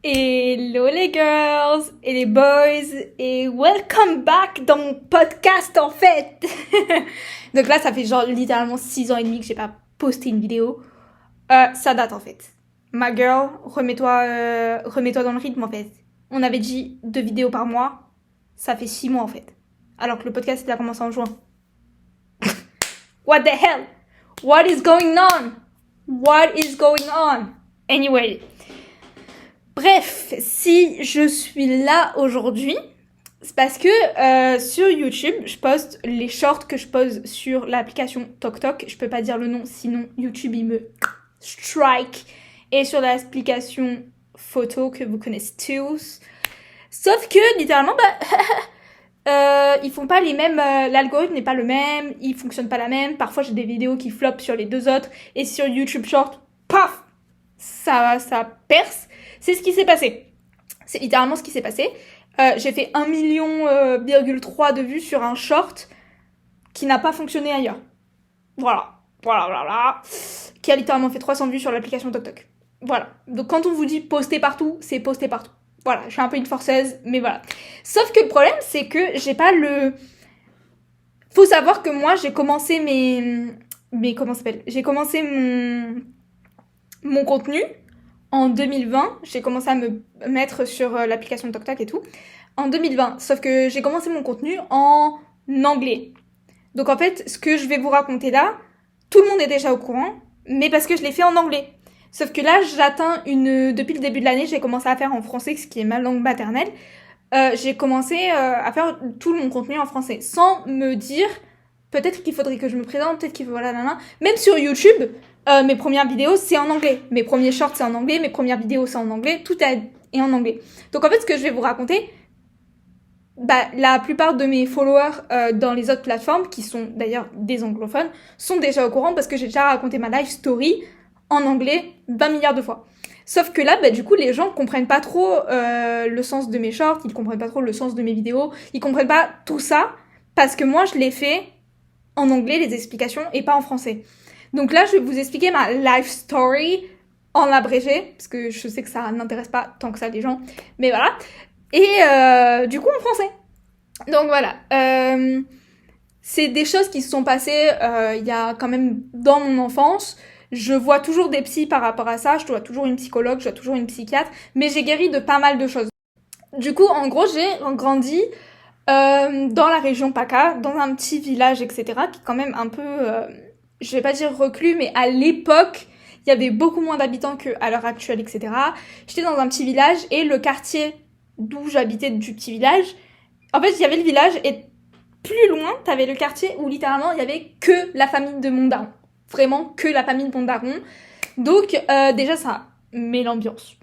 Hello les girls et les boys et welcome back dans mon podcast en fait. Donc là ça fait genre littéralement 6 ans et demi que j'ai pas posté une vidéo. Ça date en fait. Ma girl, remets-toi dans le rythme en fait. On avait dit 2 vidéos par mois, ça fait 6 mois en fait. Alors que le podcast il a commencé en juin. What the hell? What is going on? What is going on? Anyway. Bref, si je suis là aujourd'hui, c'est parce que sur YouTube, je poste les shorts que je pose sur l'application TokTok. Je peux pas dire le nom, sinon YouTube il me strike. Et sur l'application photo que vous connaissez tous. Sauf que littéralement, ils font pas les mêmes, l'algorithme n'est pas le même, il fonctionne pas la même. Parfois j'ai des vidéos qui flopent sur les deux autres et sur YouTube Short, paf, ça perce. C'est ce qui s'est passé. C'est littéralement ce qui s'est passé. J'ai fait 1,3 million de vues sur un short qui n'a pas fonctionné ailleurs. Voilà. Qui a littéralement fait 300 vues sur l'application TokTok. Voilà. Donc quand on vous dit poster partout, c'est poster partout. Voilà, je suis un peu une forceuse, mais voilà. Sauf que le problème, c'est que j'ai pas le... Faut savoir que moi, j'ai commencé comment ça s'appelle ? J'ai commencé mon contenu en 2020. J'ai commencé à me mettre sur l'application TokTok et tout. En 2020. Sauf que j'ai commencé mon contenu en anglais. Donc en fait, ce que je vais vous raconter là, tout le monde est déjà au courant, mais parce que je l'ai fait en anglais. Sauf que là, depuis le début de l'année, j'ai commencé à faire en français, ce qui est ma langue maternelle. J'ai commencé à faire tout mon contenu en français, sans me dire, peut-être qu'il faudrait que je me présente, peut-être qu'il faut, voilà, Même sur YouTube, mes premières vidéos, c'est en anglais. Mes premiers shorts, c'est en anglais. Mes premières vidéos, c'est en anglais. Tout est en anglais. Donc en fait, ce que je vais vous raconter, la plupart de mes followers dans les autres plateformes, qui sont d'ailleurs des anglophones, sont déjà au courant parce que j'ai déjà raconté ma live story en anglais 20 milliards de fois. Sauf que là, du coup, les gens comprennent pas trop le sens de mes shorts, ils comprennent pas trop le sens de mes vidéos, ils comprennent pas tout ça parce que moi, je l'ai fait en anglais, les explications, et pas en français. Donc là, je vais vous expliquer ma life story en abrégé, parce que je sais que ça n'intéresse pas tant que ça les gens, mais voilà. Et du coup, en français. Donc voilà. C'est des choses qui se sont passées il y a quand même dans mon enfance. Je vois toujours des psys par rapport à ça, je vois toujours une psychologue, je vois toujours une psychiatre, mais j'ai guéri de pas mal de choses. Du coup, en gros, j'ai grandi dans la région PACA, dans un petit village, etc., qui est quand même un peu, je vais pas dire reclus, mais à l'époque, il y avait beaucoup moins d'habitants qu'à l'heure actuelle, etc. J'étais dans un petit village et le quartier d'où j'habitais du petit village, en fait, il y avait le village et plus loin, t'avais le quartier où littéralement, il y avait que la famille de mon daron. Vraiment que la famille de mon daron. Donc déjà ça met l'ambiance.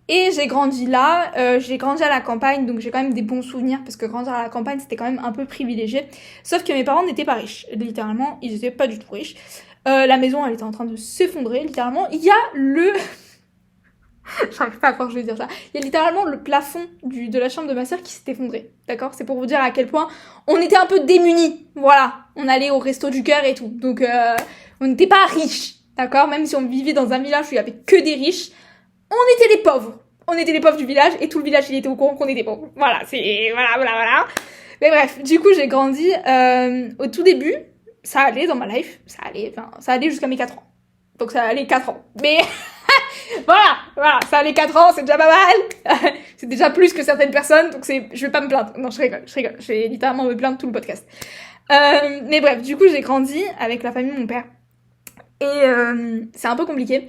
Et j'ai grandi là, j'ai grandi à la campagne, donc j'ai quand même des bons souvenirs parce que grandir à la campagne c'était quand même un peu privilégié. Sauf que mes parents n'étaient pas riches, littéralement, ils étaient pas du tout riches. La maison elle était en train de s'effondrer, littéralement. Il y a le... J'arrive pas à croire que je vais dire ça. Il y a littéralement le plafond de la chambre de ma sœur qui s'est effondré. D'accord ? C'est pour vous dire à quel point on était un peu démunis. Voilà. On allait au resto du cœur et tout. Donc, on n'était pas riches. D'accord ? Même si on vivait dans un village où il y avait que des riches, on était les pauvres. On était les pauvres du village et tout le village il était au courant qu'on était pauvres. Voilà. Voilà. Mais bref, du coup, j'ai grandi. Au tout début, ça allait dans ma life. Ça allait jusqu'à mes 4 ans. Donc, ça allait 4 ans. Mais... voilà, ça a les 4 ans, c'est déjà pas mal. C'est déjà plus que certaines personnes, donc je vais pas me plaindre. Non, je rigole. Je vais littéralement me plaindre tout le podcast. Mais bref, du coup, j'ai grandi avec la famille de mon père. Et c'est un peu compliqué,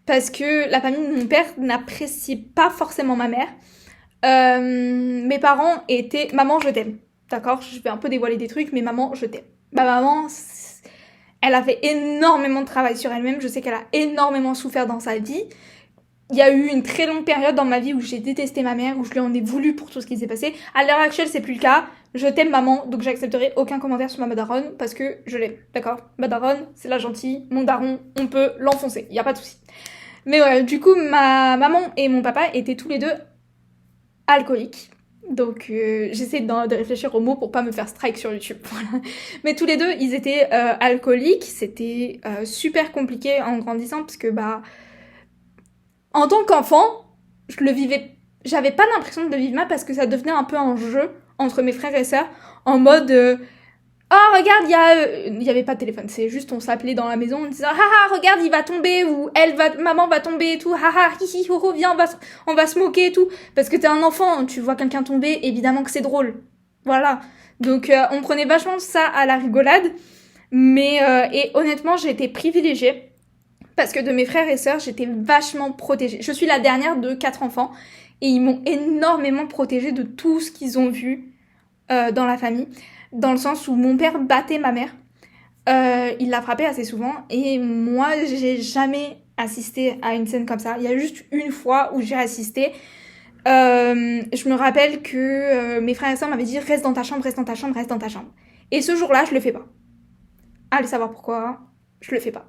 parce que la famille de mon père n'apprécie pas forcément ma mère. Mes parents étaient... Maman, je t'aime. D'accord ? Je vais un peu dévoiler des trucs, mais maman, je t'aime. Ma maman... Elle a fait énormément de travail sur elle-même. Je sais qu'elle a énormément souffert dans sa vie. Il y a eu une très longue période dans ma vie où j'ai détesté ma mère, où je lui en ai voulu pour tout ce qui s'est passé. À l'heure actuelle, c'est plus le cas. Je t'aime maman, donc j'accepterai aucun commentaire sur ma daronne parce que je l'aime, d'accord ? Ma daronne, c'est la gentille. Mon daron, on peut l'enfoncer, y a pas de souci. Mais voilà, du coup, ma maman et mon papa étaient tous les deux alcooliques. Donc j'essaie de réfléchir aux mots pour pas me faire strike sur YouTube. Voilà. Mais tous les deux, ils étaient alcooliques. C'était super compliqué en grandissant parce que En tant qu'enfant, je le vivais... J'avais pas l'impression de le vivre mal parce que ça devenait un peu un jeu entre mes frères et sœurs, en mode... oh, regarde, il y avait pas de téléphone, c'est juste on s'appelait dans la maison, on disait haha, regarde, il va tomber, ou maman va tomber et tout, haha, hihi, ho, ho, viens, on va se moquer et tout. Parce que t'es un enfant, tu vois quelqu'un tomber, évidemment que c'est drôle. Voilà. Donc on prenait vachement ça à la rigolade, mais et honnêtement, j'ai été privilégiée parce que de mes frères et sœurs, j'étais vachement protégée. Je suis la dernière de 4 enfants et ils m'ont énormément protégée de tout ce qu'ils ont vu dans la famille. Dans le sens où mon père battait ma mère. Il la frappait assez souvent. Et moi, j'ai jamais assisté à une scène comme ça. Il y a juste une fois où j'ai assisté. Je me rappelle que mes frères et sœurs m'avaient dit reste dans ta chambre, reste dans ta chambre, reste dans ta chambre. Et ce jour-là, je le fais pas. Allez savoir pourquoi, je le fais pas.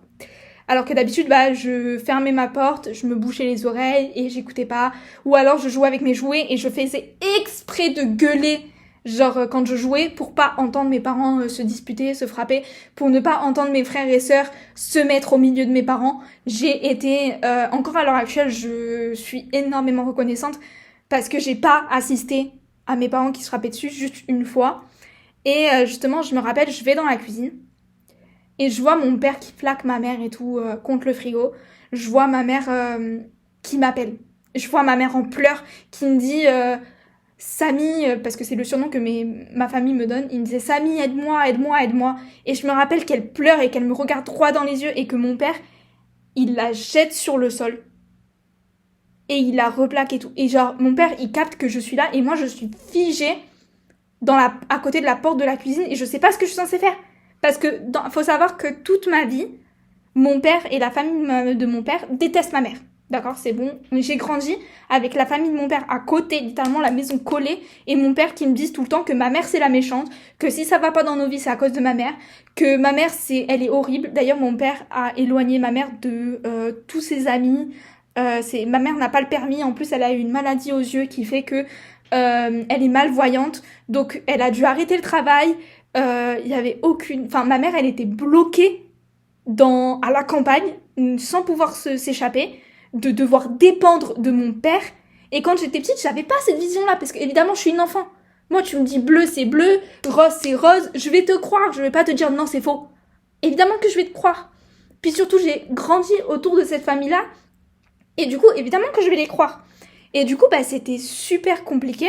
Alors que d'habitude, je fermais ma porte, je me bouchais les oreilles et j'écoutais pas. Ou alors je jouais avec mes jouets et je faisais exprès de gueuler, genre quand je jouais, pour pas entendre mes parents se disputer, se frapper, pour ne pas entendre mes frères et sœurs se mettre au milieu de mes parents. J'ai été, encore à l'heure actuelle, je suis énormément reconnaissante parce que j'ai pas assisté à mes parents qui se frappaient dessus juste une fois. Et justement, je me rappelle, je vais dans la cuisine. Et je vois mon père qui flaque ma mère et tout contre le frigo. Je vois ma mère qui m'appelle. Je vois ma mère en pleurs qui me dit Samy, parce que c'est le surnom que ma famille me donne. Il me disait Samy, aide-moi, aide-moi, aide-moi. Et je me rappelle qu'elle pleure et qu'elle me regarde droit dans les yeux et que mon père, il la jette sur le sol. Et il la replaque et tout. Et genre, mon père, il capte que je suis là et moi, je suis figée à côté de la porte de la cuisine et je sais pas ce que je suis censée faire. Parce que faut savoir que toute ma vie, mon père et la famille de mon père détestent ma mère. D'accord, c'est bon. J'ai grandi avec la famille de mon père à côté, littéralement la maison collée, et mon père qui me dit tout le temps que ma mère c'est la méchante, que si ça va pas dans nos vies c'est à cause de ma mère, que ma mère elle est horrible. D'ailleurs mon père a éloigné ma mère de tous ses amis. Ma mère n'a pas le permis, en plus elle a eu une maladie aux yeux qui fait que elle est malvoyante, donc elle a dû arrêter le travail. Il y avait aucune... Enfin, ma mère, elle était bloquée à la campagne, sans pouvoir s'échapper, de devoir dépendre de mon père. Et quand j'étais petite, j'avais pas cette vision-là, parce qu'évidemment, je suis une enfant. Moi, tu me dis bleu, c'est bleu, rose, c'est rose, je vais te croire, je vais pas te dire non, c'est faux. Évidemment que je vais te croire. Puis surtout, j'ai grandi autour de cette famille-là, et du coup, évidemment que je vais les croire. Et du coup, c'était super compliqué,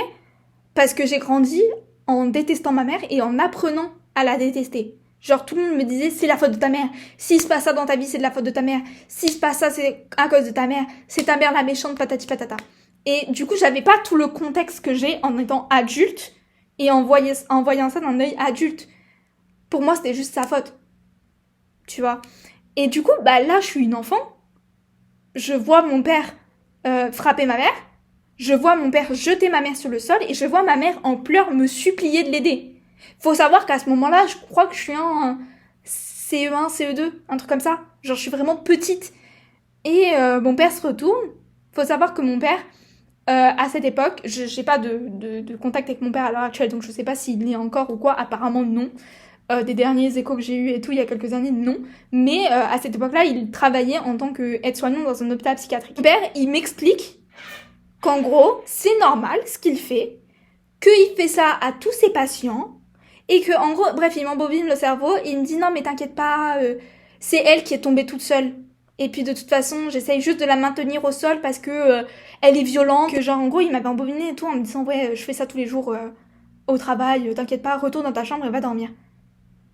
parce que j'ai grandi en détestant ma mère et en apprenant à la détester. Genre tout le monde me disait c'est la faute de ta mère, s'il se passe ça dans ta vie c'est de la faute de ta mère, s'il se passe ça c'est à cause de ta mère, c'est ta mère la méchante patati patata. Et du coup j'avais pas tout le contexte que j'ai en étant adulte et en voyant ça d'un œil adulte. Pour moi c'était juste sa faute. Tu vois. Et du coup là je suis une enfant, je vois mon père frapper ma mère, je vois mon père jeter ma mère sur le sol et je vois ma mère en pleurs me supplier de l'aider. Faut savoir qu'à ce moment-là, je crois que je suis en CE1, CE2, un truc comme ça. Genre, je suis vraiment petite. Et mon père se retourne. Faut savoir que mon père, à cette époque, j'ai pas de contact avec mon père à l'heure actuelle, donc je sais pas s'il l'est encore ou quoi. Apparemment, non. Des derniers échos que j'ai eus et tout, il y a quelques années, non. Mais à cette époque-là, il travaillait en tant qu'aide-soignant dans un hôpital psychiatrique. Mon père, il m'explique qu'en gros, c'est normal ce qu'il fait, qu'il fait ça à tous ses patients, et que en gros, bref, il m'embobine le cerveau, et il me dit non mais t'inquiète pas, c'est elle qui est tombée toute seule. Et puis de toute façon, j'essaye juste de la maintenir au sol parce que elle est violente, que genre en gros, il m'avait embobiné et tout en me disant ouais, je fais ça tous les jours au travail, t'inquiète pas, retourne dans ta chambre et va dormir.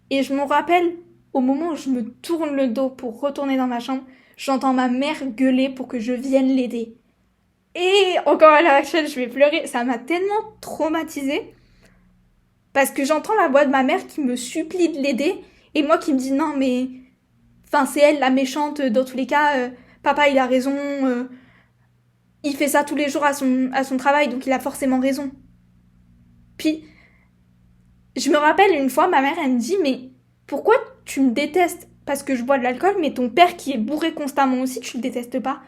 Et je me rappelle, au moment où je me tourne le dos pour retourner dans ma chambre, j'entends ma mère gueuler pour que je vienne l'aider. Et encore à l'heure actuelle, je vais pleurer. Ça m'a tellement traumatisée. Parce que j'entends la voix de ma mère qui me supplie de l'aider. Et moi qui me dis non mais... Enfin c'est elle la méchante. Dans tous les cas, papa il a raison. Il fait ça tous les jours à son travail. Donc il a forcément raison. Puis... Je me rappelle une fois, ma mère elle me dit mais pourquoi tu me détestes? Parce que je bois de l'alcool. Mais ton père qui est bourré constamment aussi, tu le détestes pas.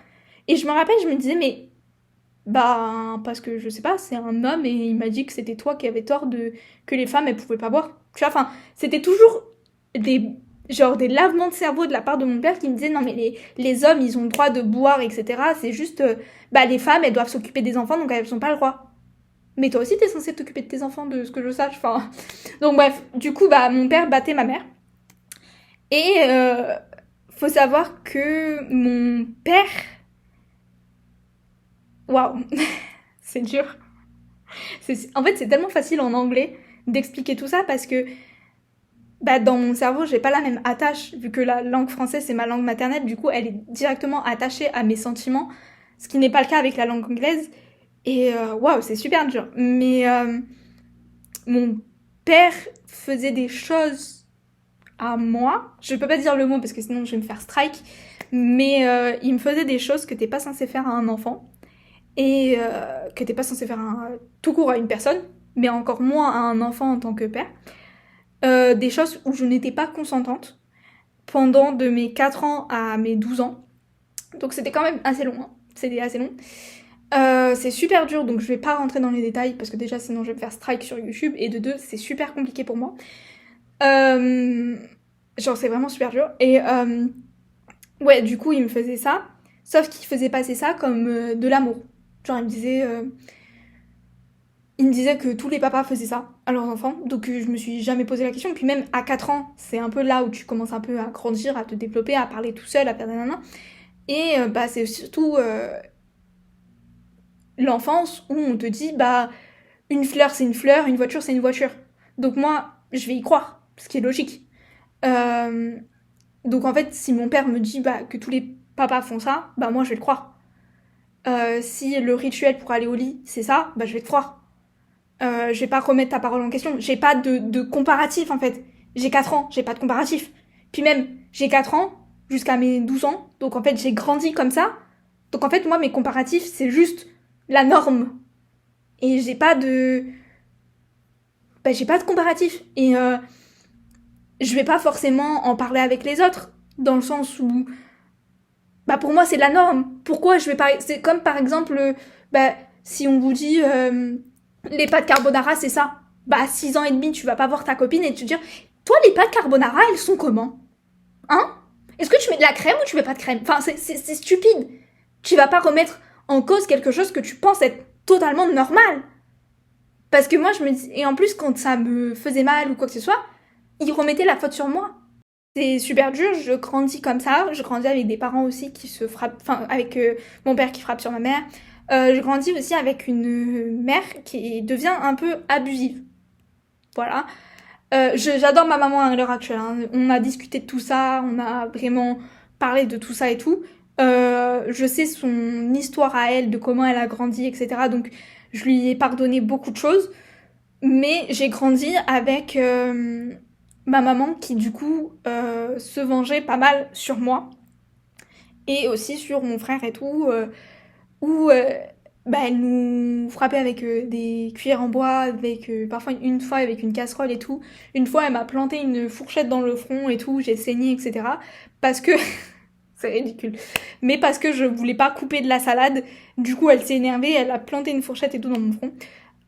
Et je me rappelle, je me disais mais... parce que je sais pas, c'est un homme et il m'a dit que c'était toi qui avais tort que les femmes elles pouvaient pas boire. Tu vois, enfin, c'était toujours des genre des lavements de cerveau de la part de mon père qui me disait non mais les hommes ils ont le droit de boire, etc. C'est juste, les femmes elles doivent s'occuper des enfants donc elles n'ont pas le droit. Mais toi aussi t'es censée t'occuper de tes enfants de ce que je sache, enfin... Donc bref, du coup mon père battait ma mère. Et faut savoir que mon père... Waouh, c'est dur. En fait c'est tellement facile en anglais d'expliquer tout ça parce que dans mon cerveau, j'ai pas la même attache, vu que la langue française, c'est ma langue maternelle, du coup, elle est directement attachée à mes sentiments, ce qui n'est pas le cas avec la langue anglaise. Et waouh, c'est super dur. Mais mon père faisait des choses à moi. Je peux pas dire le mot parce que sinon je vais me faire strike. Mais il me faisait des choses que t'es pas censé faire à un enfant. Et que t'es pas censé faire tout court à une personne, mais encore moins à un enfant en tant que père. Des choses où je n'étais pas consentante pendant de mes 4 ans à mes 12 ans. Donc c'était quand même assez long. Hein. C'était assez long. C'est super dur, donc je vais pas rentrer dans les détails parce que déjà sinon je vais me faire strike sur YouTube et de deux c'est super compliqué pour moi. Genre c'est vraiment super dur. Et ouais, du coup il me faisait ça, sauf qu'il faisait passer ça comme de l'amour. Genre il me disait que tous les papas faisaient ça à leurs enfants, donc je me suis jamais posé la question. Puis même à 4 ans, c'est un peu là où tu commences un peu à grandir, à te développer, à parler tout seul, à faire des nanas. Et c'est surtout l'enfance où on te dit une fleur c'est une fleur, une voiture c'est une voiture. Donc moi, je vais y croire, ce qui est logique. Donc en fait, si mon père me dit que tous les papas font ça, moi je vais le croire. Si le rituel pour aller au lit c'est ça, je vais le croire. Je vais pas remettre ta parole en question. J'ai pas de comparatif en fait. J'ai 4 ans, j'ai pas de comparatif. Puis même, j'ai 4 ans jusqu'à mes 12 ans, donc en fait j'ai grandi comme ça. Donc en fait moi mes comparatifs c'est juste la norme. Et j'ai pas de... j'ai pas de comparatif. Et je vais pas forcément en parler avec les autres. Dans le sens où... pour moi c'est la norme. Pourquoi je vais pas... C'est comme par exemple... si on vous dit... les pâtes carbonara, c'est ça. À 6 ans et demi, tu vas pas voir ta copine et te dire toi, les pâtes carbonara, elles sont comment? Hein? Est-ce que tu mets de la crème ou tu mets pas de crème? Enfin, c'est stupide. Tu vas pas remettre en cause quelque chose que tu penses être totalement normal. Parce que moi, je me dis... Et en plus, quand ça me faisait mal ou quoi que ce soit, ils remettaient la faute sur moi. C'est super dur, je grandis comme ça. Je grandis avec des parents aussi qui se frappent... Enfin, avec mon père qui frappe sur ma mère. Je grandis aussi avec une mère qui devient un peu abusive. Voilà. J'adore ma maman à l'heure actuelle. Hein. On a discuté de tout ça, on a vraiment parlé de tout ça et tout. Je sais son histoire à elle, de comment elle a grandi, etc. Donc je lui ai pardonné beaucoup de choses. Mais j'ai grandi avec ma maman qui du coup se vengeait pas mal sur moi. Et aussi sur mon frère et tout. Où elle nous frappait avec des cuillères en bois, avec parfois une fois avec une casserole et tout. Une fois, elle m'a planté une fourchette dans le front et tout, j'ai saigné, etc. Parce que... c'est ridicule. Mais parce que je voulais pas couper de la salade, du coup elle s'est énervée, elle a planté une fourchette et tout dans mon front.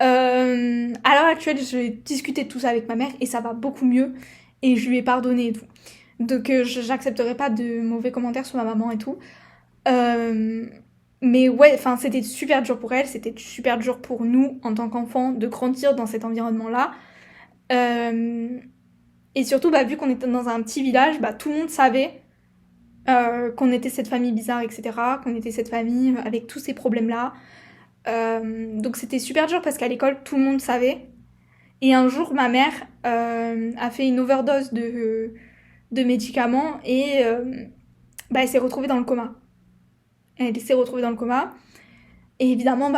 À l'heure actuelle, j'ai discuté de tout ça avec ma mère et ça va beaucoup mieux. Et je lui ai pardonné et tout. Donc j'accepterai pas de mauvais commentaires sur ma maman et tout. Mais ouais, c'était super dur pour elle, c'était super dur pour nous en tant qu'enfants de grandir dans cet environnement-là. Et surtout, vu qu'on était dans un petit village, tout le monde savait qu'on était cette famille bizarre, etc. Qu'on était cette famille avec tous ces problèmes-là. Donc c'était super dur parce qu'à l'école, tout le monde savait. Et un jour, ma mère a fait une overdose de médicaments et elle s'est retrouvée dans le coma. Elle s'est retrouvée dans le coma. Et évidemment,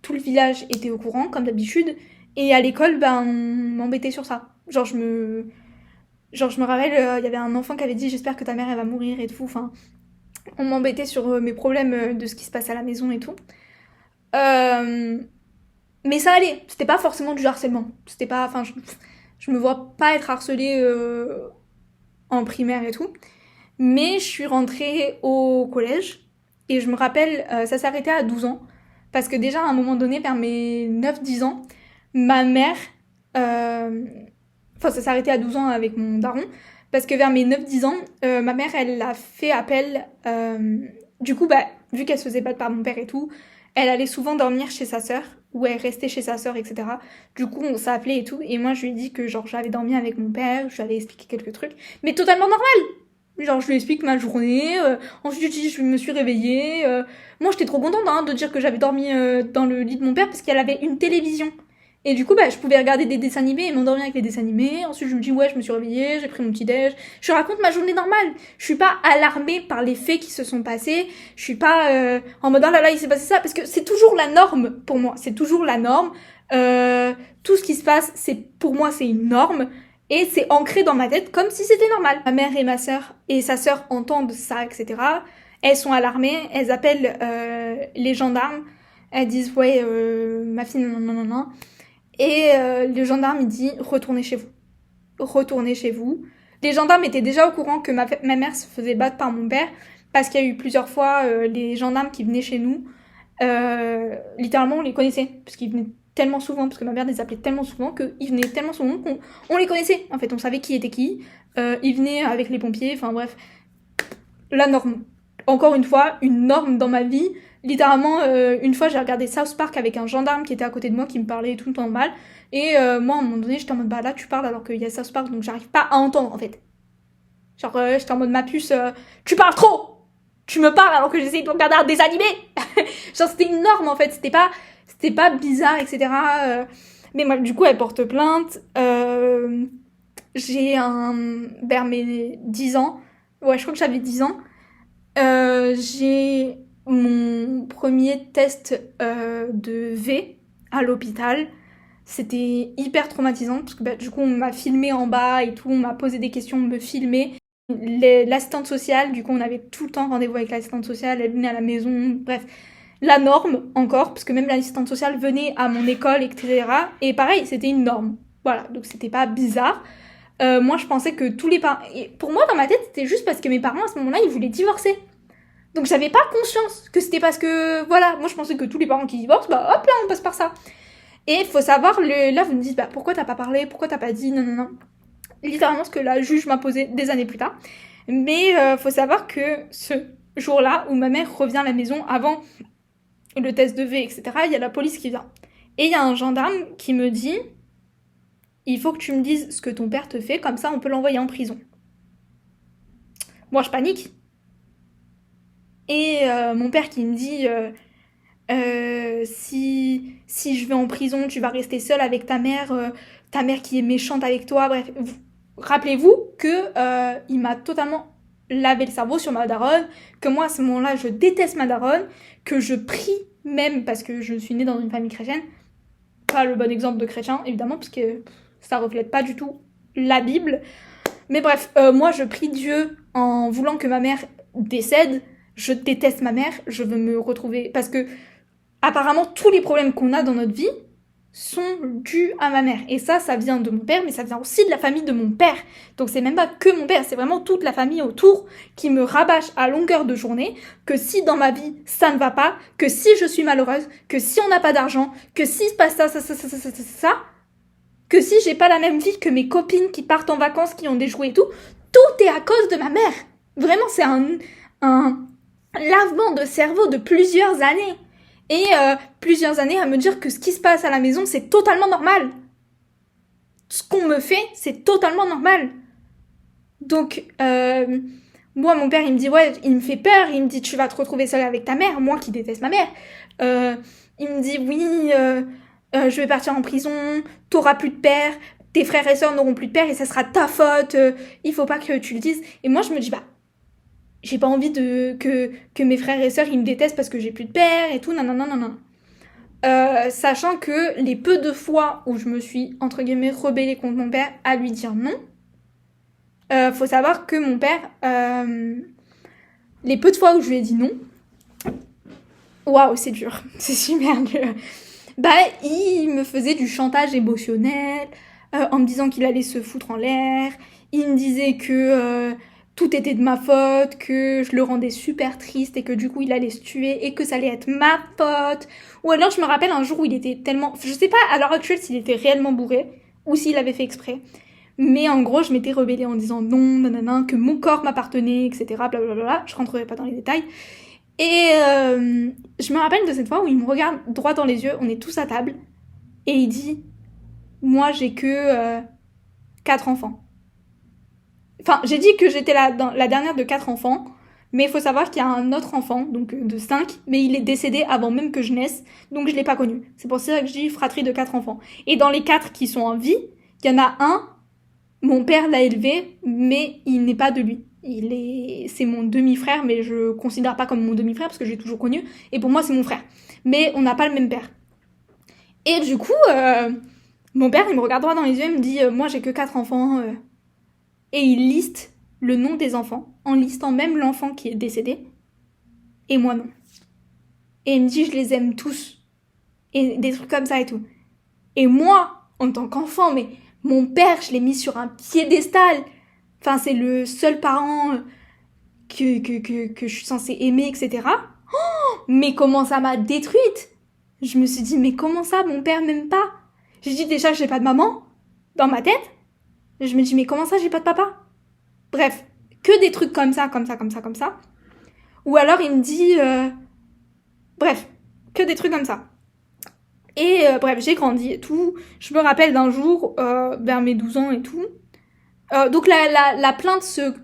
tout le village était au courant, comme d'habitude. Et à l'école, on m'embêtait sur ça. Genre, je me rappelle, il y avait un enfant qui avait dit « J'espère que ta mère, elle va mourir » et tout. Enfin, on m'embêtait sur mes problèmes de ce qui se passe à la maison et tout. Mais ça allait. C'était pas forcément du harcèlement. C'était pas... Enfin, je me vois pas être harcelée en primaire et tout. Mais je suis rentrée au collège. Et je me rappelle, ça s'est arrêté à 12 ans. Parce que déjà, à un moment donné, vers mes 9-10 ans, ma mère... ça s'est arrêté à 12 ans avec mon daron. Parce que vers mes 9-10 ans, ma mère, elle a fait appel. Du coup, bah, vu qu'elle se faisait battre par mon père et tout, elle allait souvent dormir chez sa sœur, ou elle restait chez sa sœur, etc. Du coup, on s'est appelé et tout, et moi, je lui ai dit que, genre, j'avais dormi avec mon père, je lui avais expliqué quelques trucs, mais totalement normal. Genre, je lui explique ma journée, ensuite, je me suis réveillée. Moi, j'étais trop contente hein, de dire que j'avais dormi dans le lit de mon père, parce qu'elle avait une télévision. Et du coup, bah, je pouvais regarder des dessins animés et m'endormir avec les dessins animés. Ensuite, je me dis, ouais, je me suis réveillée, j'ai pris mon petit déj. Je raconte ma journée normale. Je suis pas alarmée par les faits qui se sont passés. Je suis pas en mode, oh là là, il s'est passé ça. Parce que c'est toujours la norme pour moi. C'est toujours la norme. Tout ce qui se passe, pour moi, c'est une norme. Et c'est ancré dans ma tête comme si c'était normal. Ma mère et ma sœur et sa sœur entendent ça, etc. Elles sont alarmées. Elles appellent les gendarmes. Elles disent, ouais, ma fille, non, non, non, non. Et le gendarme, il dit, retournez chez vous. Retournez chez vous. Les gendarmes étaient déjà au courant que ma mère se faisait battre par mon père, parce qu'il y a eu plusieurs fois les gendarmes qui venaient chez nous. Littéralement, on les connaissait, parce qu'ils venaient tellement souvent, parce que ma mère les appelait tellement souvent, qu'ils venaient tellement souvent qu'on les connaissait. En fait, on savait qui était qui. Ils venaient avec les pompiers, enfin bref. La norme. Encore une fois, une norme dans ma vie. Littéralement, une fois, j'ai regardé South Park avec un gendarme qui était à côté de moi, qui me parlait tout le temps mal. Et moi, à un moment donné, j'étais en mode, bah là, tu parles alors qu'il y a South Park, donc j'arrive pas à entendre, en fait. Genre, j'étais en mode, ma puce, tu parles trop! Tu me parles alors que j'essaye de regarder un dessin animé! Genre, c'était une norme, en fait. C'était pas bizarre, etc. Mais moi, du coup, elle porte plainte. Vers mes 10 ans. Ouais, je crois que j'avais 10 ans. J'ai mon premier test de V à l'hôpital. C'était hyper traumatisant parce que bah, du coup on m'a filmé en bas et tout, on m'a posé des questions, on me filmait. L'assistante sociale, du coup on avait tout le temps rendez-vous avec l'assistante sociale, elle venait à la maison, bref. La norme encore, parce que même l'assistante sociale venait à mon école, etc. Et pareil, c'était une norme. Voilà, donc c'était pas bizarre. Moi je pensais que tous les parents... Et pour moi dans ma tête c'était juste parce que mes parents à ce moment-là ils voulaient divorcer. Donc j'avais pas conscience que c'était parce que, voilà, moi je pensais que tous les parents qui divorcent, bah hop là, on passe par ça. Et il faut savoir, là vous me dites, bah pourquoi t'as pas parlé, pourquoi t'as pas dit, non, non, non. Littéralement ce que la juge m'a posé des années plus tard. Mais faut savoir que ce jour-là, où ma mère revient à la maison avant le test de V, etc., il y a la police qui vient. Et il y a un gendarme qui me dit, il faut que tu me dises ce que ton père te fait, comme ça on peut l'envoyer en prison. Moi je panique. Et mon père qui me dit si je vais en prison, tu vas rester seule avec ta mère qui est méchante avec toi. Bref, rappelez-vous que il m'a totalement lavé le cerveau sur ma daronne, que moi à ce moment-là je déteste ma daronne, que je prie même parce que je suis née dans une famille chrétienne. Pas le bon exemple de chrétien évidemment parce que ça reflète pas du tout la Bible. Mais bref, moi je prie Dieu en voulant que ma mère décède. Je déteste ma mère, je veux me retrouver... Parce que, apparemment, tous les problèmes qu'on a dans notre vie sont dus à ma mère. Et ça vient de mon père, mais ça vient aussi de la famille de mon père. Donc c'est même pas que mon père, c'est vraiment toute la famille autour qui me rabâche à longueur de journée que si dans ma vie, ça ne va pas, que si je suis malheureuse, que si on n'a pas d'argent, que si se passe ça, que si j'ai pas la même vie que mes copines qui partent en vacances, qui ont des jouets et tout, tout est à cause de ma mère. Vraiment, c'est un lavement de cerveau de plusieurs années. Et plusieurs années à me dire que ce qui se passe à la maison, c'est totalement normal. Ce qu'on me fait, c'est totalement normal. Donc, moi, mon père, il me dit, ouais, il me fait peur. Il me dit, tu vas te retrouver seule avec ta mère. Moi qui déteste ma mère. Il me dit, oui, je vais partir en prison. T'auras plus de père. Tes frères et sœurs n'auront plus de père et ça sera ta faute. Il faut pas que tu le dises. Et moi, je me dis, bah, j'ai pas envie que mes frères et sœurs ils me détestent parce que j'ai plus de père et tout, non, non, non, non, non. Sachant que les peu de fois où je me suis, entre guillemets, rebellée contre mon père à lui dire non, faut savoir que mon père, les peu de fois où je lui ai dit non, waouh, c'est dur, c'est super dur, bah, il me faisait du chantage émotionnel, en me disant qu'il allait se foutre en l'air, il me disait que... tout était de ma faute, que je le rendais super triste et que du coup il allait se tuer et que ça allait être ma faute. Ou alors je me rappelle un jour où il était tellement... Je sais pas à l'heure actuelle s'il était réellement bourré ou s'il avait fait exprès. Mais en gros, je m'étais rebellée en disant non, nanana, que mon corps m'appartenait, etc. Blablabla. Je rentrerai pas dans les détails. Et je me rappelle de cette fois où il me regarde droit dans les yeux, on est tous à table, et il dit « Moi, j'ai que 4 enfants. » Enfin, j'ai dit que j'étais la dernière de 4 enfants, mais il faut savoir qu'il y a un autre enfant, donc de 5, mais il est décédé avant même que je naisse, donc je l'ai pas connu. C'est pour ça que je dis fratrie de 4 enfants. Et dans les 4 qui sont en vie, il y en a un, mon père l'a élevé, mais il n'est pas de lui. C'est mon demi-frère, mais je considère pas comme mon demi-frère parce que j'ai toujours connu. Et pour moi, c'est mon frère. Mais on n'a pas le même père. Et du coup, mon père, il me regarde droit dans les yeux et me dit moi, j'ai que 4 enfants. Et il liste le nom des enfants, en listant même l'enfant qui est décédé. Et moi, non. Et il me dit je les aime tous. Et des trucs comme ça et tout. Et moi, en tant qu'enfant, mais mon père, je l'ai mis sur un piédestal. Enfin, c'est le seul parent que je suis censée aimer, etc. Oh, mais comment ça m'a détruite? Je me suis dit, mais comment ça, mon père m'aime pas? J'ai dit déjà, j'ai pas de maman dans ma tête. Je me dis, mais comment ça, j'ai pas de papa? Bref, que des trucs comme ça. Ou alors il me dit, bref, que des trucs comme ça. Et bref, j'ai grandi et tout. Je me rappelle d'un jour, vers mes 12 ans et tout. Donc la plainte se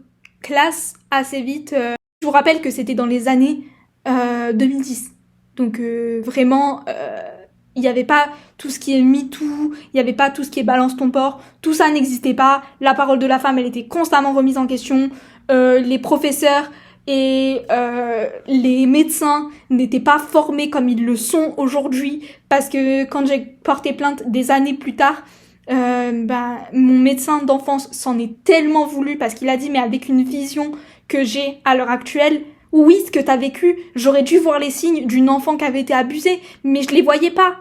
classe assez vite. Je vous rappelle que c'était dans les années 2010. Donc vraiment, il n'y avait pas tout ce qui est MeToo, il n'y avait pas tout ce qui est balance ton porc. Tout ça n'existait pas. La parole de la femme, elle était constamment remise en question. Les professeurs et les médecins n'étaient pas formés comme ils le sont aujourd'hui. Parce que quand j'ai porté plainte des années plus tard, mon médecin d'enfance s'en est tellement voulu parce qu'il a dit mais avec une vision que j'ai à l'heure actuelle, oui, ce que t'as vécu, j'aurais dû voir les signes d'une enfant qui avait été abusée, mais je les voyais pas.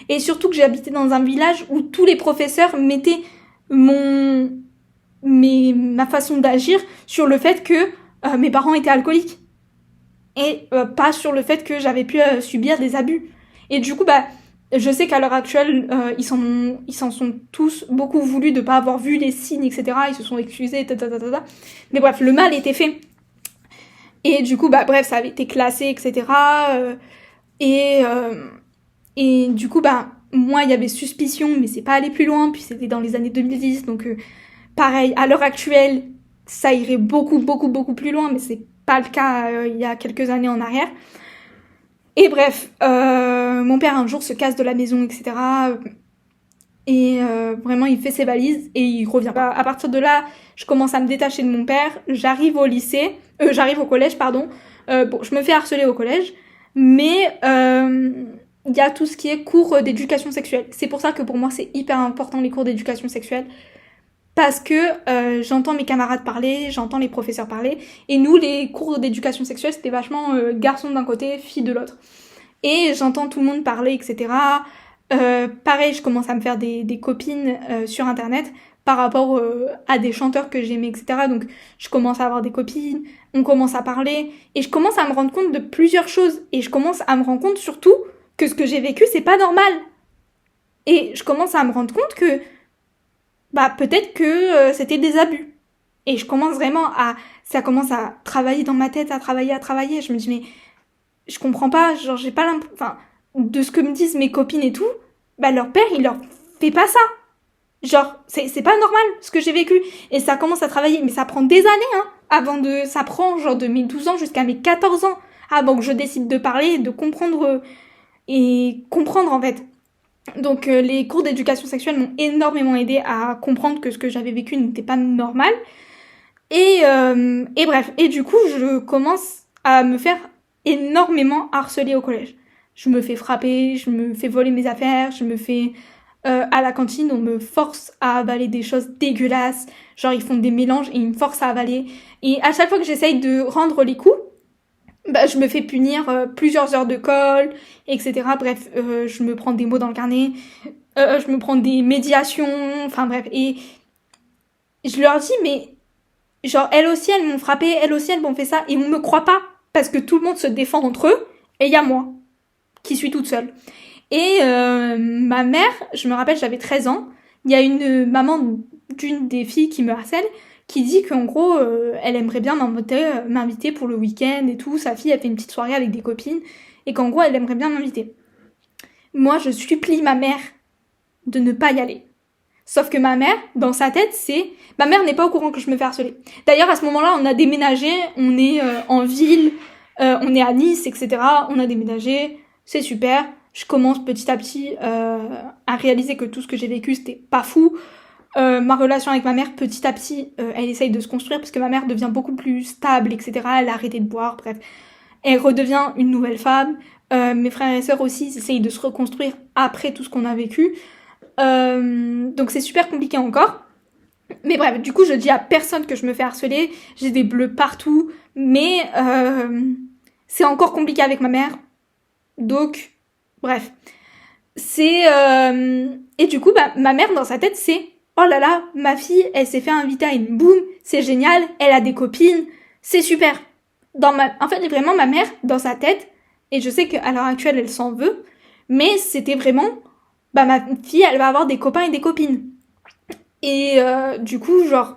Et surtout que j'ai habité dans un village où tous les professeurs mettaient ma façon d'agir sur le fait que mes parents étaient alcooliques et pas sur le fait que j'avais pu subir des abus. Et du coup, je sais qu'à l'heure actuelle, ils s'en sont tous beaucoup voulu de pas avoir vu les signes, etc. Ils se sont excusés, Mais bref, le mal était fait. Et du coup, bref, ça avait été classé, etc. Et du coup, moi, il y avait suspicion, mais c'est pas allé plus loin. Puis c'était dans les années 2010, donc pareil, à l'heure actuelle, ça irait beaucoup, beaucoup, beaucoup plus loin, mais c'est pas le cas il y a quelques années en arrière. Et bref, mon père un jour se casse de la maison, etc. Et vraiment, il fait ses valises et il revient. À partir de là, je commence à me détacher de mon père. J'arrive au collège, pardon. Je me fais harceler au collège, mais il y a tout ce qui est cours d'éducation sexuelle. C'est pour ça que pour moi, c'est hyper important les cours d'éducation sexuelle. Parce que j'entends mes camarades parler, j'entends les professeurs parler. Et nous, les cours d'éducation sexuelle, c'était vachement garçon d'un côté, fille de l'autre. Et j'entends tout le monde parler, etc. Pareil, je commence à me faire des copines sur Internet par rapport à des chanteurs que j'aimais, etc. Donc, je commence à avoir des copines, on commence à parler. Et je commence à me rendre compte de plusieurs choses. Et je commence à me rendre compte surtout que ce que j'ai vécu, c'est pas normal. Et je commence à me rendre compte que peut-être que c'était des abus. Et je commence vraiment ça commence à travailler dans ma tête, à travailler. Je me dis, mais je comprends pas, genre, j'ai pas enfin, de ce que me disent mes copines et tout, leur père, il leur fait pas ça. Genre, c'est pas normal, ce que j'ai vécu. Et ça commence à travailler, mais ça prend des années, hein, ça prend genre de mes 12 ans jusqu'à mes 14 ans, avant que je décide de parler, de comprendre, en fait. Donc les cours d'éducation sexuelle m'ont énormément aidé à comprendre que ce que j'avais vécu n'était pas normal. Et bref, et du coup je commence à me faire énormément harceler au collège. Je me fais frapper, je me fais voler mes affaires, je me fais... à la cantine, on me force à avaler des choses dégueulasses. Genre ils font des mélanges et ils me forcent à avaler. Et à chaque fois que j'essaye de rendre les coups, je me fais punir plusieurs heures de colle, etc. Bref, je me prends des mots dans le carnet, je me prends des médiations, enfin bref. Et je leur dis, mais genre, elles aussi, elles m'ont frappé, elles aussi, elles m'ont fait ça, et on me croit pas, parce que tout le monde se défend entre eux, et il y a moi, qui suis toute seule. Et ma mère, je me rappelle, j'avais 13 ans, il y a une maman d'une des filles qui me harcèle qui dit qu'en gros, elle aimerait bien m'inviter pour le week-end et tout. Sa fille, elle fait une petite soirée avec des copines et qu'en gros, elle aimerait bien m'inviter. Moi, je supplie ma mère de ne pas y aller. Sauf que ma mère, dans sa tête, ma mère n'est pas au courant que je me fais harceler. D'ailleurs, à ce moment-là, on a déménagé, on est en ville, on est à Nice, etc. On a déménagé, c'est super. Je commence petit à petit à réaliser que tout ce que j'ai vécu, c'était pas fou. Ma relation avec ma mère, petit à petit, elle essaye de se construire parce que ma mère devient beaucoup plus stable, etc. Elle a arrêté de boire, bref. Elle redevient une nouvelle femme. Mes frères et sœurs aussi essayent de se reconstruire après tout ce qu'on a vécu. Donc c'est super compliqué encore. Mais bref, du coup, je dis à personne que je me fais harceler. J'ai des bleus partout. Mais c'est encore compliqué avec ma mère. Donc, bref. Et du coup, ma mère, dans sa tête, c'est oh là là, ma fille, elle s'est fait inviter à une boum, c'est génial, elle a des copines, c'est super. En fait, vraiment, ma mère, dans sa tête, et je sais qu'à l'heure actuelle, elle s'en veut, mais c'était vraiment, ma fille, elle va avoir des copains et des copines. Et du coup, genre,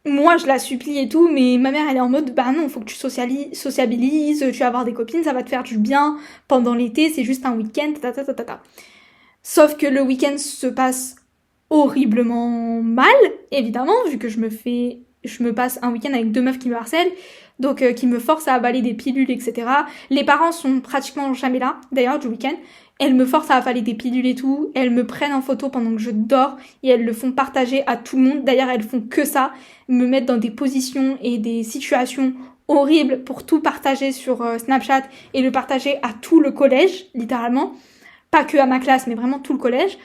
moi, je la supplie et tout, mais ma mère, elle est en mode, non, faut que tu sociabilises, tu vas avoir des copines, ça va te faire du bien pendant l'été, c'est juste un week-end, ta. Sauf que le week-end se passe horriblement mal, évidemment, vu que je me passe un week-end avec 2 meufs qui me harcèlent, donc qui me forcent à avaler des pilules, etc. Les parents sont pratiquement jamais là, d'ailleurs, du week-end. Elles me forcent à avaler des pilules et tout, elles me prennent en photo pendant que je dors, et elles le font partager à tout le monde. D'ailleurs, elles font que ça, me mettre dans des positions et des situations horribles pour tout partager sur Snapchat, et le partager à tout le collège, littéralement. Pas que à ma classe, mais vraiment tout le collège.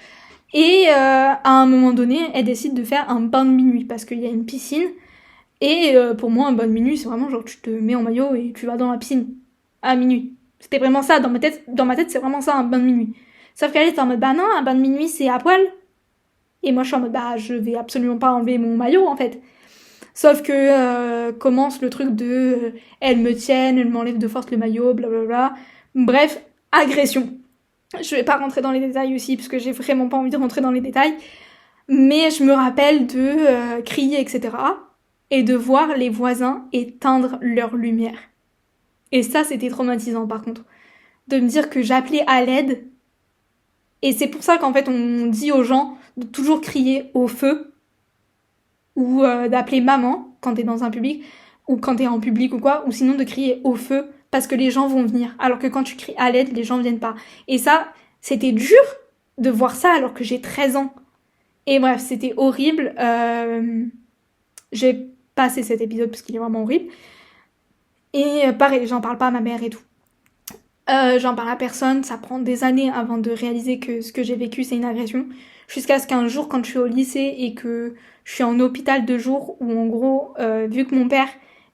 Et à un moment donné, elle décide de faire un bain de minuit parce qu'il y a une piscine. Et pour moi, un bain de minuit, c'est vraiment genre tu te mets en maillot et tu vas dans la piscine à minuit. C'était vraiment ça, dans ma tête, c'est vraiment ça, un bain de minuit. Sauf qu'elle était en mode, non, un bain de minuit, c'est à poil. Et moi, je suis en mode, je vais absolument pas enlever mon maillot, en fait. Sauf que commence le truc de, elle me tienne, elle m'enlève de force le maillot, blablabla. Bref, agression. Je vais pas rentrer dans les détails aussi, parce que j'ai vraiment pas envie de rentrer dans les détails. Mais je me rappelle de crier, etc. Et de voir les voisins éteindre leur lumière. Et ça, c'était traumatisant, par contre. De me dire que j'appelais à l'aide. Et c'est pour ça qu'en fait, on dit aux gens de toujours crier au feu. Ou d'appeler maman, quand t'es dans un public. Ou quand t'es en public ou quoi. Ou sinon de crier au feu, parce que les gens vont venir. Alors que quand tu cries à l'aide, les gens viennent pas. Et ça, c'était dur de voir ça alors que j'ai 13 ans. Et bref, c'était horrible. J'ai passé cet épisode parce qu'il est vraiment horrible. Et pareil, j'en parle pas à ma mère et tout. J'en parle à personne, ça prend des années avant de réaliser que ce que j'ai vécu c'est une agression. Jusqu'à ce qu'un jour, quand je suis au lycée et que je suis en hôpital de jour, où en gros, vu que mon père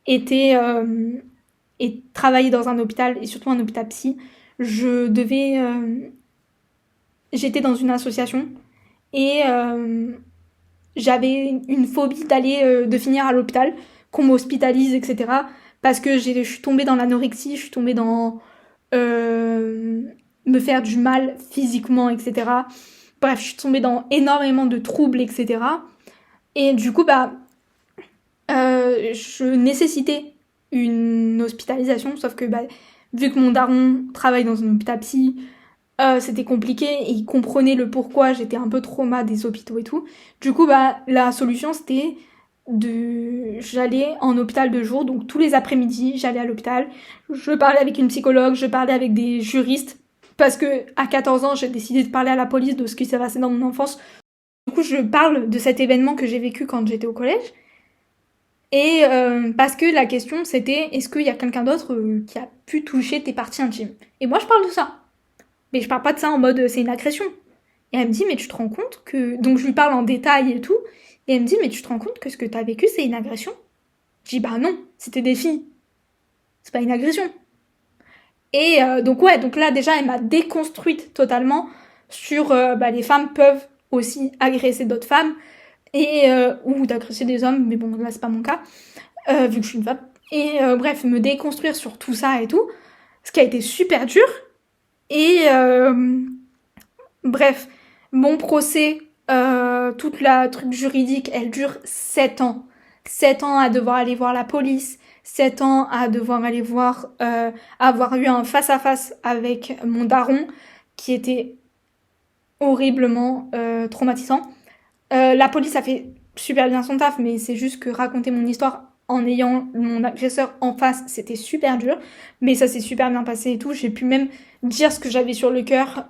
était et travaillait dans un hôpital, et surtout un hôpital psy, j'étais dans une association, et j'avais une phobie de finir à l'hôpital, qu'on m'hospitalise, etc. Parce que je suis tombée dans l'anorexie, je suis tombée dans me faire du mal physiquement, etc. Bref, je suis tombée dans énormément de troubles, etc. Et du coup, je nécessitais une hospitalisation, sauf que vu que mon daron travaille dans un hôpital psy, c'était compliqué et il comprenait le pourquoi j'étais un peu trauma des hôpitaux et tout. Du coup, la solution, c'était j'allais en hôpital de jour, donc tous les après-midi, j'allais à l'hôpital, je parlais avec une psychologue, je parlais avec des juristes, parce que à 14 ans, j'ai décidé de parler à la police de ce qui s'est passé dans mon enfance. Du coup, je parle de cet événement que j'ai vécu quand j'étais au collège. Et parce que la question, c'était, est-ce qu'il y a quelqu'un d'autre qui a pu toucher tes parties intimes? Et moi, je parle de ça. Mais je parle pas de ça en mode, c'est une agression. Et elle me dit, mais tu te rends compte que... Donc je lui parle en détail et tout. Et elle me dit, mais tu te rends compte que ce que t'as vécu, c'est une agression? Je dis, non, c'était des filles. C'est pas une agression. Et donc là déjà, elle m'a déconstruite totalement sur les femmes peuvent aussi agresser d'autres femmes et ou d'agresser des hommes, mais bon, là c'est pas mon cas, vu que je suis une femme. Et bref, me déconstruire sur tout ça et tout, ce qui a été super dur. Et bref, mon procès toute la truc juridique, elle dure 7 ans. 7 ans à devoir aller voir la police, 7 ans à devoir aller voir, avoir eu un face-à-face avec mon daron, qui était horriblement traumatisant. La police a fait super bien son taf, mais c'est juste que raconter mon histoire en ayant mon agresseur en face, c'était super dur. Mais ça s'est super bien passé et tout. J'ai pu même dire ce que j'avais sur le cœur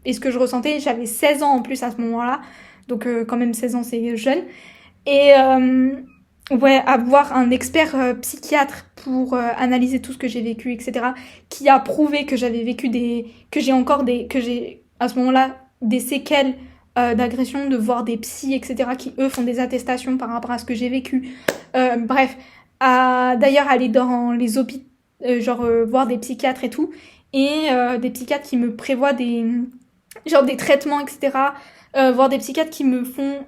et ce que je ressentais. J'avais 16 ans en plus à ce moment-là. Donc quand même 16 ans, c'est jeune. Et ouais, avoir un expert psychiatre pour analyser tout ce que j'ai vécu, etc., qui a prouvé que j'avais vécu que j'ai à ce moment-là des séquelles d'agression, de voir des psys, etc., qui eux font des attestations par rapport à ce que j'ai vécu. Bref, à d'ailleurs aller dans les hôpitaux, voir des psychiatres et tout, et des psychiatres qui me prévoient des traitements, etc., voir des psychiatres qui me font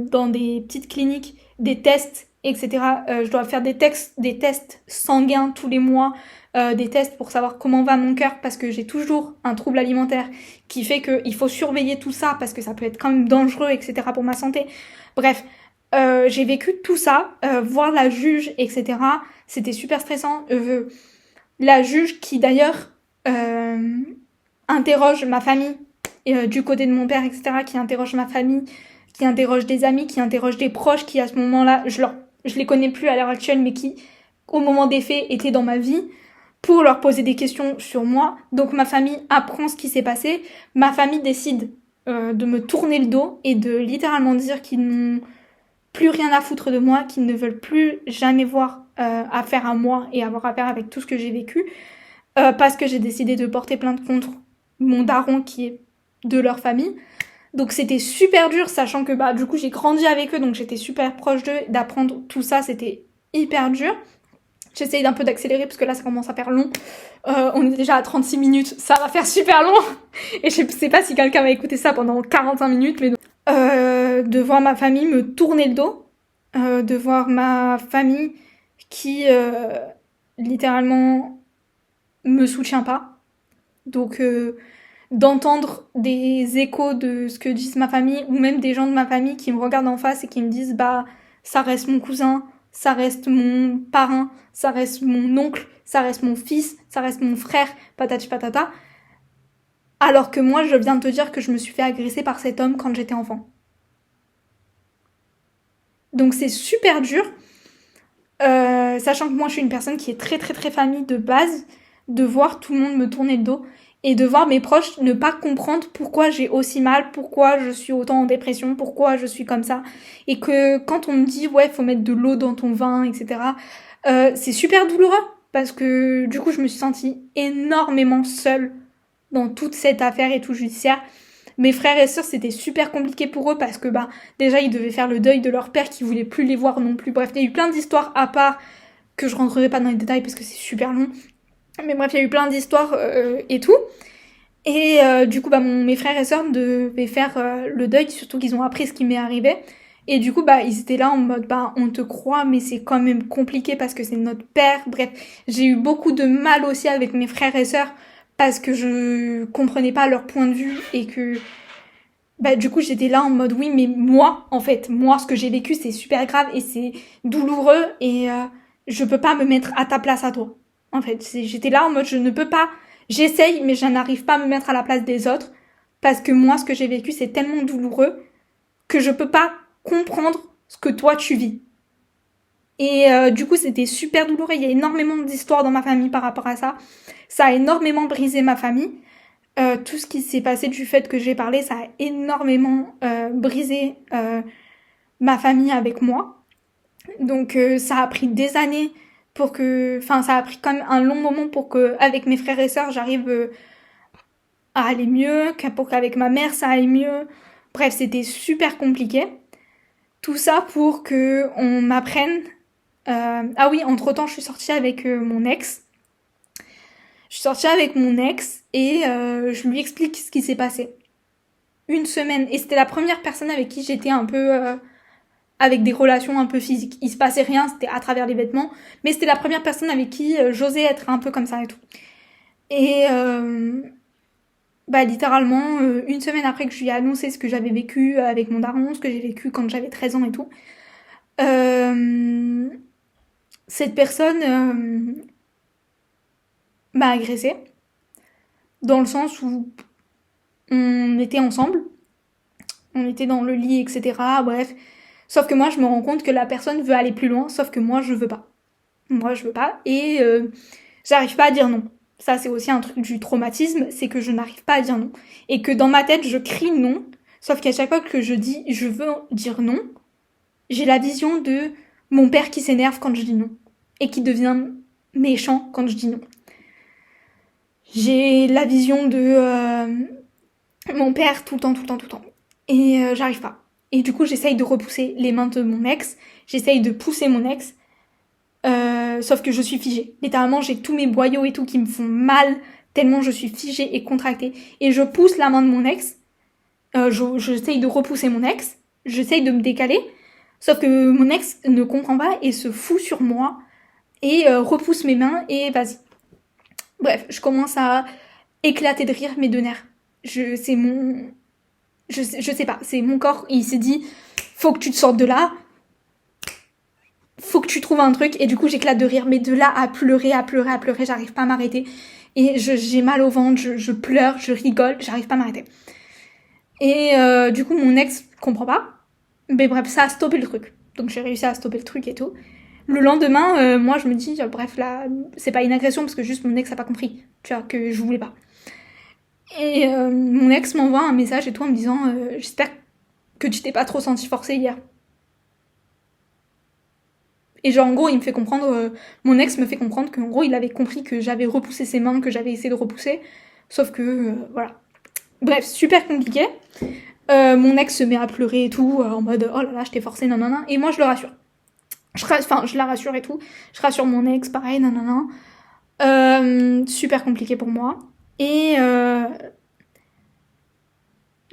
dans des petites cliniques des tests, etc. Je dois faire des tests sanguins tous les mois, des tests pour savoir comment va mon cœur parce que j'ai toujours un trouble alimentaire qui fait qu'il faut surveiller tout ça parce que ça peut être quand même dangereux, etc. pour ma santé. Bref, j'ai vécu tout ça, voir la juge, etc. C'était super stressant. La juge qui d'ailleurs interroge ma famille du côté de mon père, etc., qui interroge ma famille, qui interroge des amis, qui interroge des proches qui à ce moment-là, je les connais plus à l'heure actuelle, mais qui au moment des faits étaient dans ma vie pour leur poser des questions sur moi. Donc ma famille apprend ce qui s'est passé, ma famille décide de me tourner le dos et de littéralement dire qu'ils n'ont plus rien à foutre de moi, qu'ils ne veulent plus jamais voir affaire à moi et avoir affaire avec tout ce que j'ai vécu, parce que j'ai décidé de porter plainte contre mon daron qui est de leur famille. Donc c'était super dur, sachant que du coup j'ai grandi avec eux, donc j'étais super proche d'eux, d'apprendre tout ça, c'était hyper dur. J'essaye d'un peu d'accélérer parce que là ça commence à faire long. On est déjà à 36 minutes, ça va faire super long. Et je sais pas si quelqu'un va écouter ça pendant 45 minutes, mais de voir ma famille me tourner le dos, de voir ma famille qui littéralement me soutient pas. Donc d'entendre des échos de ce que disent ma famille ou même des gens de ma famille qui me regardent en face et qui me disent ça reste mon cousin, ça reste mon parrain, ça reste mon oncle, ça reste mon fils, ça reste mon frère, patati patata. Alors que moi, je viens de te dire que je me suis fait agresser par cet homme quand j'étais enfant. Donc c'est super dur, sachant que moi je suis une personne qui est très très très famille de base, de voir tout le monde me tourner le dos et de voir mes proches ne pas comprendre pourquoi j'ai aussi mal, pourquoi je suis autant en dépression, pourquoi je suis comme ça. Et que quand on me dit ouais faut mettre de l'eau dans ton vin, etc., c'est super douloureux parce que du coup je me suis sentie énormément seule dans toute cette affaire et tout judiciaire. Mes frères et sœurs, c'était super compliqué pour eux parce que déjà ils devaient faire le deuil de leur père qui voulait plus les voir non plus. Bref, il y a eu plein d'histoires à part que je rentrerai pas dans les détails parce que c'est super long. Mais bref, il y a eu plein d'histoires et tout. Et du coup, mes frères et sœurs devaient faire le deuil, surtout qu'ils ont appris ce qui m'est arrivé. Et du coup, ils étaient là en mode, on te croit, mais c'est quand même compliqué parce que c'est notre père. Bref, j'ai eu beaucoup de mal aussi avec mes frères et sœurs parce que je comprenais pas leur point de vue et que du coup j'étais là en mode oui mais moi ce que j'ai vécu c'est super grave et c'est douloureux et je peux pas me mettre à ta place à toi. En fait, j'étais là en mode je ne peux pas, j'essaye mais je n'arrive pas à me mettre à la place des autres parce que moi ce que j'ai vécu c'est tellement douloureux que je peux pas comprendre ce que toi tu vis. Et du coup, c'était super douloureux. Il y a énormément d'histoires dans ma famille par rapport à ça. Ça a énormément brisé ma famille. Tout ce qui s'est passé du fait que j'ai parlé, ça a énormément brisé ma famille avec moi. Donc ça a pris des années ça a pris quand même un long moment pour que, avec mes frères et sœurs, j'arrive à aller mieux, pour qu'avec ma mère ça aille mieux. Bref, c'était super compliqué. Tout ça pour que on m'apprenne. Ah oui, entre-temps, je suis sortie avec mon ex. Je suis sortie avec mon ex et je lui explique ce qui s'est passé. Une semaine. Et c'était la première personne avec qui j'étais un peu... avec des relations un peu physiques. Il se passait rien, c'était à travers les vêtements. Mais c'était la première personne avec qui j'osais être un peu comme ça et tout. Et bah littéralement, une semaine après que je lui ai annoncé ce que j'avais vécu avec mon daron, ce que j'ai vécu quand j'avais 13 ans et tout, euh, cette personne m'a agressée, dans le sens où on était ensemble, on était dans le lit, etc. Bref. Sauf que moi, je me rends compte que la personne veut aller plus loin, sauf que moi, je veux pas. Moi, je veux pas. Et j'arrive pas à dire non. Ça, c'est aussi un truc du traumatisme, c'est que je n'arrive pas à dire non. Et que dans ma tête, je crie non. Sauf qu'à chaque fois que je dis je veux dire non, j'ai la vision de mon père qui s'énerve quand je dis non. Et qui devient méchant quand je dis non. J'ai la vision de mon père tout le temps, tout le temps, tout le temps. Et j'arrive pas. Et du coup, j'essaye de repousser les mains de mon ex. J'essaye de pousser mon ex. Sauf que je suis figée. Littéralement, j'ai tous mes boyaux et tout qui me font mal, tellement je suis figée et contractée. Et je pousse la main de mon ex. J'essaye de repousser mon ex. J'essaye de me décaler. Sauf que mon ex ne comprend pas et se fout sur moi. Et repousse mes mains et vas-y. Bref, je commence à éclater de rire mes deux nerfs. C'est mon... Je sais pas, c'est mon corps, il s'est dit, faut que tu te sortes de là, faut que tu trouves un truc, et du coup j'éclate de rire, mais de là à pleurer, j'arrive pas à m'arrêter, et j'ai mal au ventre, je pleure, je rigole, j'arrive pas à m'arrêter. Et du coup mon ex comprend pas, mais bref, ça a stoppé le truc, donc j'ai réussi à stopper le truc et tout. Le lendemain, moi je me dis, bref là, c'est pas une agression, parce que juste mon ex a pas compris, tu vois, que je voulais pas. Et mon ex m'envoie un message et tout en me disant j'espère que tu t'es pas trop senti forcée hier. Et genre en gros il me fait comprendre, mon ex me fait comprendre qu'en gros il avait compris que j'avais repoussé ses mains, que j'avais essayé de repousser, sauf que voilà. Bref, super compliqué. Mon ex se met à pleurer et tout, en mode oh là là je t'ai forcé nanana, et moi je le rassure. Je la rassure et tout, je rassure mon ex pareil nanana. Super compliqué pour moi. Et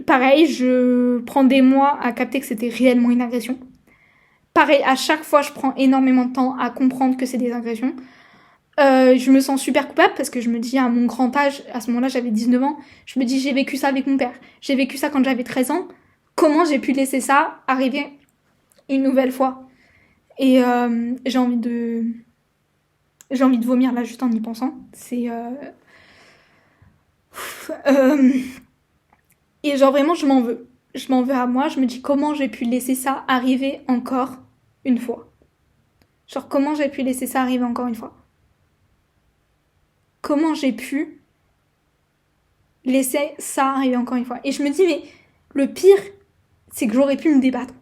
pareil, je prends des mois à capter que c'était réellement une agression. Pareil, à chaque fois, je prends énormément de temps à comprendre que c'est des agressions. Je me sens super coupable parce que je me dis à mon grand âge, à ce moment-là j'avais 19 ans, je me dis j'ai vécu ça avec mon père. J'ai vécu ça quand j'avais 13 ans. Comment j'ai pu laisser ça arriver une nouvelle fois? Et j'ai envie de vomir là juste en y pensant. C'est et genre vraiment je m'en veux. Je m'en veux à moi, je me dis comment j'ai pu laisser ça arriver encore une fois. Genre comment j'ai pu laisser ça arriver encore une fois. Comment j'ai pu laisser ça arriver encore une fois. Et je me dis mais le pire c'est que j'aurais pu me débattre.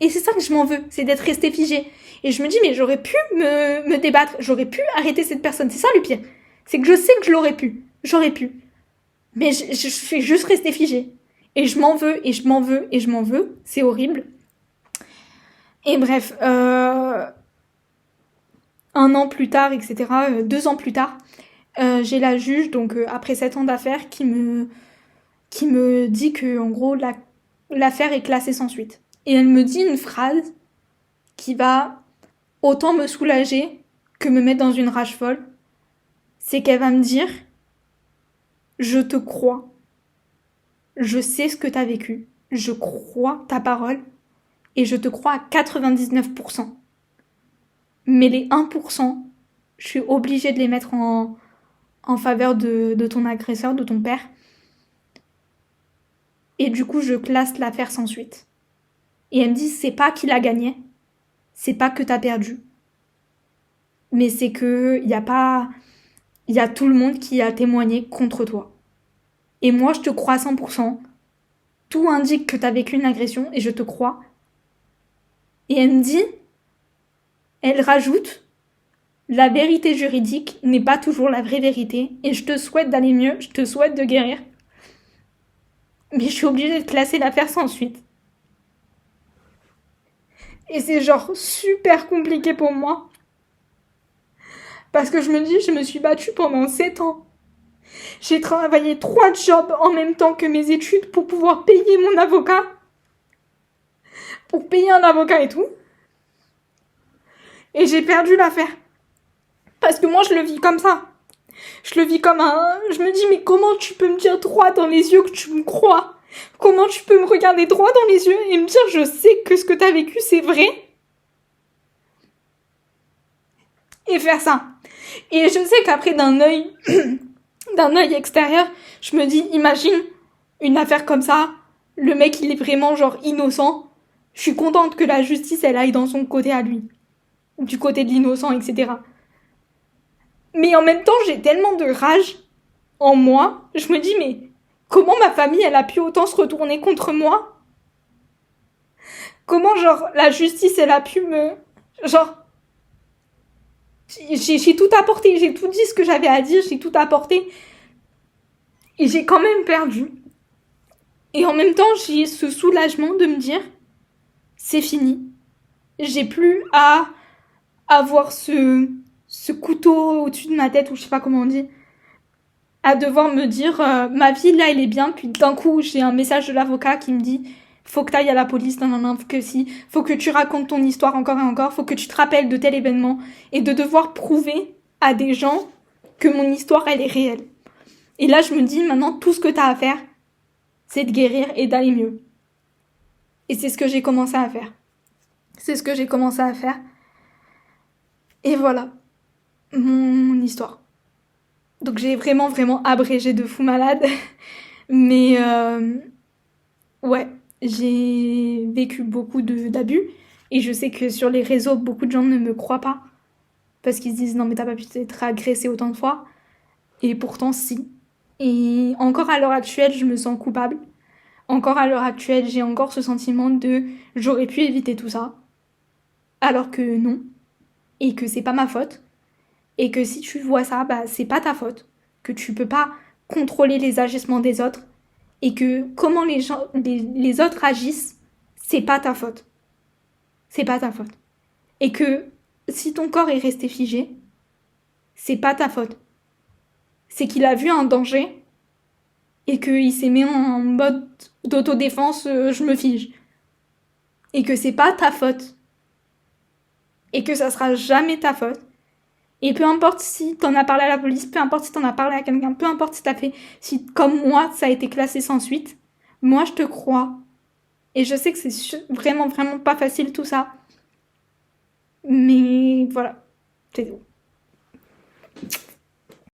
Et c'est ça que je m'en veux, c'est d'être restée figée. Et je me dis mais j'aurais pu me débattre, j'aurais pu arrêter cette personne. C'est ça le pire. C'est que je sais que je l'aurais pu. J'aurais pu. Mais je suis juste restée figée. Et je m'en veux, et je m'en veux, et je m'en veux. C'est horrible. Et bref, un an plus tard, etc., 2 ans plus tard, j'ai la juge, donc après 7 ans d'affaires, qui me dit que, en gros, l'affaire est classée sans suite. Et elle me dit une phrase qui va autant me soulager que me mettre dans une rage folle. C'est qu'elle va me dire « Je te crois. Je sais ce que t'as vécu. Je crois ta parole. Et je te crois à 99%. Mais les 1%, je suis obligée de les mettre en faveur de ton agresseur, de ton père. Et du coup, je classe l'affaire sans suite. » Et elle me dit, c'est pas qu'il a gagné. C'est pas que t'as perdu. Mais c'est que y a tout le monde qui a témoigné contre toi. Et moi, je te crois à 100%. Tout indique que t'as vécu une agression et je te crois. Et elle me dit, elle rajoute, la vérité juridique n'est pas toujours la vraie vérité et je te souhaite d'aller mieux, je te souhaite de guérir. Mais je suis obligée de classer l'affaire sans suite. Et c'est genre super compliqué pour moi. Parce que je me dis, je me suis battue pendant 7 ans. J'ai travaillé 3 jobs en même temps que mes études pour pouvoir payer mon avocat. Pour payer un avocat et tout. Et j'ai perdu l'affaire. Parce que moi, je le vis comme ça. Je le vis comme un... Je me dis, mais comment tu peux me dire droit dans les yeux que tu me crois? Comment tu peux me regarder droit dans les yeux et me dire je sais que ce que t'as vécu c'est vrai? Et faire ça. Et je sais qu'après d'un œil extérieur, je me dis, imagine une affaire comme ça, le mec il est vraiment genre innocent. Je suis contente que la justice elle aille dans son côté à lui. Du côté de l'innocent, etc. Mais en même temps, j'ai tellement de rage en moi. Je me dis, mais comment ma famille elle a pu autant se retourner contre moi? Comment genre la justice elle a pu me... Genre... J'ai tout apporté, j'ai tout dit ce que j'avais à dire, j'ai tout apporté. Et j'ai quand même perdu. Et en même temps, j'ai ce soulagement de me dire, c'est fini. J'ai plus à avoir ce couteau au-dessus de ma tête, ou je sais pas comment on dit, à devoir me dire, ma vie là, elle est bien, puis d'un coup, j'ai un message de l'avocat qui me dit, faut que t'ailles à la police, non, faut que si, faut que tu racontes ton histoire encore et encore, faut que tu te rappelles de tel événement, et de devoir prouver à des gens que mon histoire, elle est réelle. Et là, je me dis, maintenant, tout ce que t'as à faire, c'est de guérir et d'aller mieux. Et c'est ce que j'ai commencé à faire. C'est ce que j'ai commencé à faire. Et voilà, mon histoire. Donc j'ai vraiment abrégé de fou malade. Mais ouais, j'ai vécu beaucoup d'abus. Et je sais que sur les réseaux, beaucoup de gens ne me croient pas. Parce qu'ils se disent, non mais t'as pas pu t'être agressée autant de fois. Et pourtant, si. Et encore à l'heure actuelle, je me sens coupable. Encore à l'heure actuelle, j'ai encore ce sentiment de j'aurais pu éviter tout ça. Alors que non. Et que c'est pas ma faute. Et que si tu vois ça, bah c'est pas ta faute. Que tu peux pas contrôler les agissements des autres. Et que comment les autres agissent, c'est pas ta faute. C'est pas ta faute. Et que si ton corps est resté figé, c'est pas ta faute. C'est qu'il a vu un danger et qu'il s'est mis en mode d'autodéfense, je me fige. Et que c'est pas ta faute. Et que ça sera jamais ta faute. Et peu importe si t'en as parlé à la police, peu importe si t'en as parlé à quelqu'un, peu importe si t'as fait, si comme moi, ça a été classé sans suite, moi je te crois. Et je sais que c'est vraiment pas facile tout ça. Mais voilà, c'est tout.